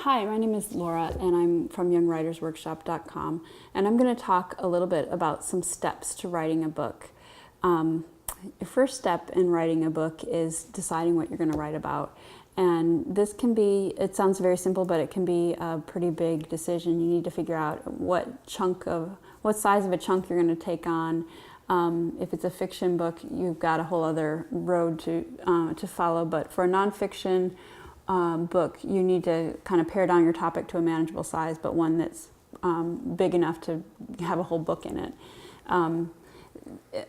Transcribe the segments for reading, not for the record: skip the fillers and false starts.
Hi, my name is Laura, and I'm from youngwritersworkshop.com, and I'm going to talk a little bit about some steps to writing a book. Your first step in writing a book is deciding what you're going to write about. And this can be, it sounds very simple, but it can be a pretty big decision. You need to figure out what size of a chunk you're going to take on. If it's a fiction book, you've got a whole other road to follow. But for a nonfiction book, you need to kind of pare down your topic to a manageable size, but one that's big enough to have a whole book in it.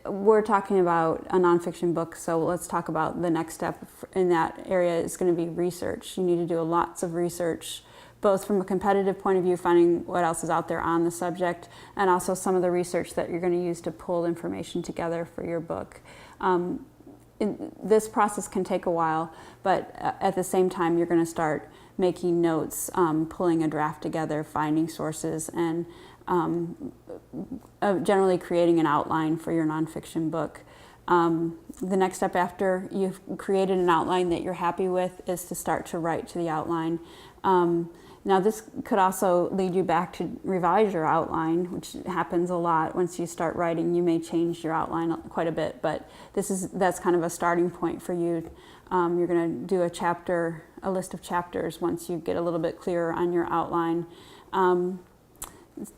We're talking about a nonfiction book, so let's talk about the next step in that area is going to be research. You need to do lots of research, both from a competitive point of view, finding what else is out there on the subject, and also some of the research that you're going to use to pull information together for your book. This process can take a while, but at the same time, you're going to start making notes, pulling a draft together, finding sources, and generally creating an outline for your nonfiction book. The next step after you've created an outline that you're happy with is to start to write to the outline. Now this could also lead you back to revise your outline, which happens a lot. Once you start writing, you may change your outline quite a bit, but that's kind of a starting point for you. You're going to do a list of chapters once you get a little bit clearer on your outline.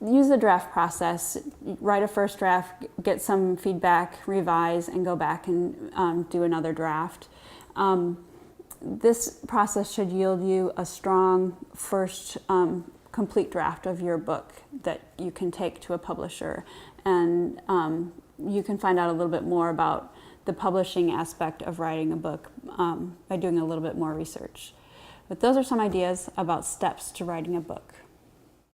Use the draft process. Write a first draft, get some feedback, revise, and go back and do another draft. This process should yield you a strong first complete draft of your book that you can take to a publisher. And you can find out a little bit more about the publishing aspect of writing a book by doing a little bit more research. But those are some ideas about steps to writing a book.